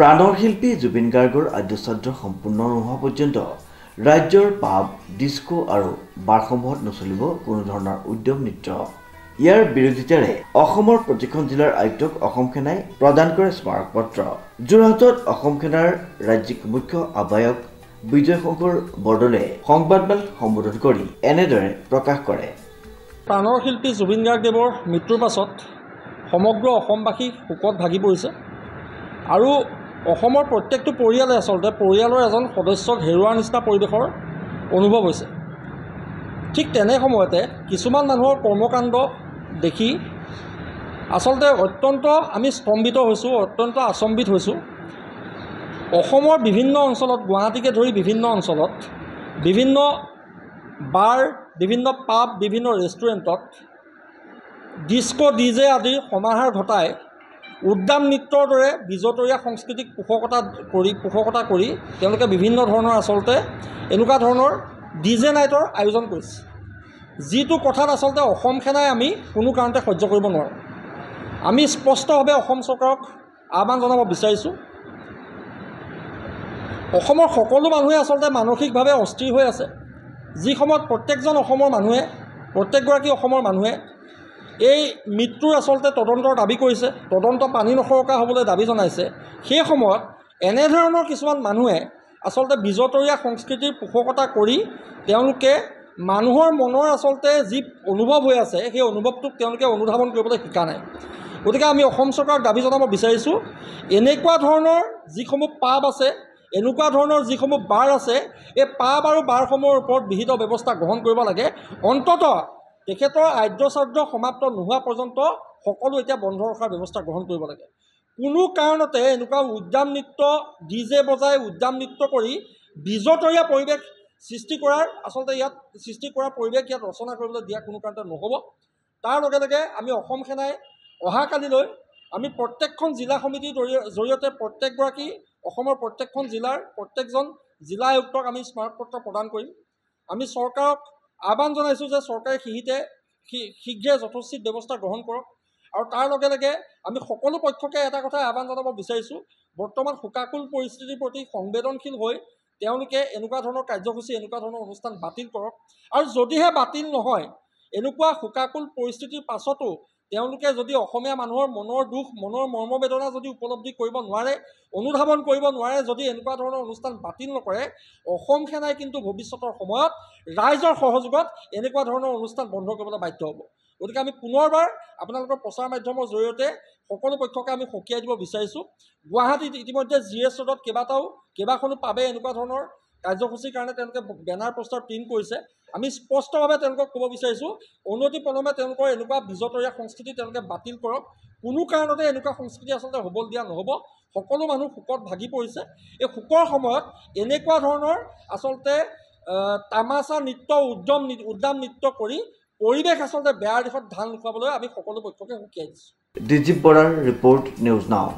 প্ৰাণৰ শিল্পী জুবিন গাৰ্গৰ আদ্যশ্ৰাদ্ধ সম্পূৰ্ণ নোহোৱা পৰ্যন্ত ৰাজ্যৰ পাব, ডিস্কো আৰু বাৰসমূহত নচলিব কোনো ধৰণৰ উদ্যম নৃত্য। ইয়াৰ বিৰোধিতাৰে অসমৰ প্ৰতিখন জিলাৰ আয়ুক্তক অসম সেনাই প্ৰদান কৰে স্মাৰকপত্ৰ। যোৰহাটত অসম সেনাৰ ৰাজ্যিক মুখ্য আহ্বায়ক বিজয় শংকৰ বৰদলৈ সংবাদমেল সম্বোধন কৰি এনেদৰে প্ৰকাশ কৰে। প্ৰাণৰ শিল্পী জুবিন গাৰ্গদেৱৰ মৃত্যুৰ পাছত সমগ্ৰ অসমবাসী শোকত ভাগি পৰিছে আৰু অসমৰ প্ৰত্যেকটো পৰিয়ালে আচলতে পৰিয়ালৰ এজন সদস্যক হেৰুৱাৰ নিচিনা পৰিৱেশৰ অনুভৱ হৈছে। ঠিক তেনে সময়তে কিছুমান মানুহৰ কৰ্মকাণ্ড দেখি আচলতে অত্যন্ত আমি স্তম্ভিত হৈছোঁ, অত্যন্ত আচম্বিত হৈছোঁ। অসমৰ বিভিন্ন অঞ্চলত, গুৱাহাটীকে ধৰি বিভিন্ন অঞ্চলত বিভিন্ন বাৰ, বিভিন্ন পাব, বিভিন্ন ৰেষ্টুৰেণ্টত ডিস্কো, ডিজে আদিৰ সমাহাৰ ঘটাই উদ্যাম নৃত্যৰ দৰে বিজতৰীয়া সংস্কৃতিক পোষকতা কৰি তেওঁলোকে বিভিন্ন ধৰণৰ আচলতে এনেকুৱা ধৰণৰ ডিজে নাইটৰ আয়োজন কৰিছে, যিটো কথাত আচলতে অসম সেনাই আমি কোনো কাৰণতে সহ্য কৰিব নোৱাৰোঁ। আমি স্পষ্টভাৱে অসম চৰকাৰক আহ্বান জনাব বিচাৰিছোঁ। অসমৰ সকলো মানুহে আচলতে মানসিকভাৱে অস্থিৰ হৈ আছে। যি সময়ত প্ৰত্যেকজন অসমৰ মানুহে, প্ৰত্যেকগৰাকী অসমৰ মানুহে এই মৃত্যুৰ আচলতে তদন্তৰ দাবী কৰিছে, তদন্ত পানী নসৰকা হ'বলৈ দাবী জনাইছে, সেই সময়ত এনেধৰণৰ কিছুমান মানুহে আচলতে বিজতৰীয়া সংস্কৃতিৰ পোষকতা কৰি তেওঁলোকে মানুহৰ মনৰ আচলতে যি অনুভৱ হৈ আছে সেই অনুভৱটোক তেওঁলোকে অনুধাৱন কৰিবলৈ শিকা নাই। গতিকে আমি অসম চৰকাৰক দাবী জনাব বিচাৰিছোঁ, এনেকুৱা ধৰণৰ যিসমূহ পাব আছে, এনেকুৱা ধৰণৰ যিসমূহ বাৰ আছে, এই পাব আৰু বাৰসমূহৰ ওপৰত বিহিত ব্যৱস্থা গ্ৰহণ কৰিব লাগে। অন্ততঃ তেখেতৰ আদ্যশ্ৰাদ্ধ সমাপ্ত নোহোৱা পৰ্যন্ত সকলো এতিয়া বন্ধ ৰখাৰ ব্যৱস্থা গ্ৰহণ কৰিব লাগে। কোনো কাৰণতে এনেকুৱা উদ্যাম নৃত্য, ডিজে বজাই উদ্যাম নৃত্য কৰি বিজতৰীয়া পৰিৱেশ সৃষ্টি কৰাৰ পৰিৱেশ ইয়াত ৰচনা কৰিবলৈ দিয়া কোনো কাৰণতে নহ'ব। তাৰ লগে লগে আমি অসম সেনাই অহাকালিলৈ আমি প্ৰত্যেকখন জিলা সমিতিৰ জৰিয়তে প্ৰত্যেকগৰাকী অসমৰ প্ৰত্যেকখন জিলাৰ প্ৰত্যেকজন জিলা আয়ুক্তক আমি স্মাৰকপত্ৰ প্ৰদান কৰিম। আমি চৰকাৰক আহ্বান জনাইছোঁ যে চৰকাৰে শীঘ্ৰে যথোচিত ব্যৱস্থা গ্ৰহণ কৰক। আৰু তাৰ লগে লগে আমি সকলো পক্ষকে এটা কথাই আহ্বান জনাব বিচাৰিছোঁ, বৰ্তমান শোকাকুল পৰিস্থিতিৰ প্ৰতি সংবেদনশীল হৈ তেওঁলোকে এনেকুৱা ধৰণৰ কাৰ্যসূচী, এনেকুৱা ধৰণৰ অনুষ্ঠান বাতিল কৰক। আৰু যদিহে বাতিল নহয়, এনেকুৱা শোকাকুল পৰিস্থিতিৰ পাছতো তেওঁলোকে যদি অসমীয়া মানুহৰ মনৰ দুখ, মনৰ মৰ্মবেদনা যদি উপলব্ধি কৰিব নোৱাৰে, অনুধাৱন কৰিব নোৱাৰে, যদি এনেকুৱা ধৰণৰ অনুষ্ঠান বাতিল নকৰে, অসম সেনাই কিন্তু ভৱিষ্যতৰ সময়ত ৰাইজৰ সহযোগত এনেকুৱা ধৰণৰ অনুষ্ঠান বন্ধ কৰিবলৈ বাধ্য হ'ব। গতিকে আমি পুনৰবাৰ আপোনালোকৰ প্ৰচাৰ মাধ্যমৰ জৰিয়তে সকলো পক্ষকে আমি সকীয়াই দিব বিচাৰিছোঁ। গুৱাহাটীত ইতিমধ্যে GS ৰোডত কেইবাখনো পাবে এনেকুৱা ধৰণৰ কাৰ্যসূচীৰ কাৰণে তেওঁলোকে বেনাৰ পোষ্টাৰ প্ৰিণ্ট কৰিছে। আমি স্পষ্টভাৱে তেওঁলোকক ক'ব বিচাৰিছোঁ, অনতিপলমে তেওঁলোকৰ এনেকুৱা বিজতৰীয়া সংস্কৃতি তেওঁলোকে বাতিল কৰক। কোনো কাৰণতে এনেকুৱা সংস্কৃতি আচলতে হ'বলৈ দিয়া নহ'ব। সকলো মানুহ শোকত ভাগি পৰিছে। এই শোকৰ সময়ত এনেকুৱা ধৰণৰ আচলতে তামাচা নৃত্য, উদ্যাম নৃত্য কৰি পৰিৱেশ আচলতে বেয়াৰ দিশত ঢাল নোখোৱাবলৈ আমি সকলো পক্ষকে সকীয়াই দিছোঁ। ডিজিপ বৰাৰ ৰিপৰ্ট, নিউজ নাও।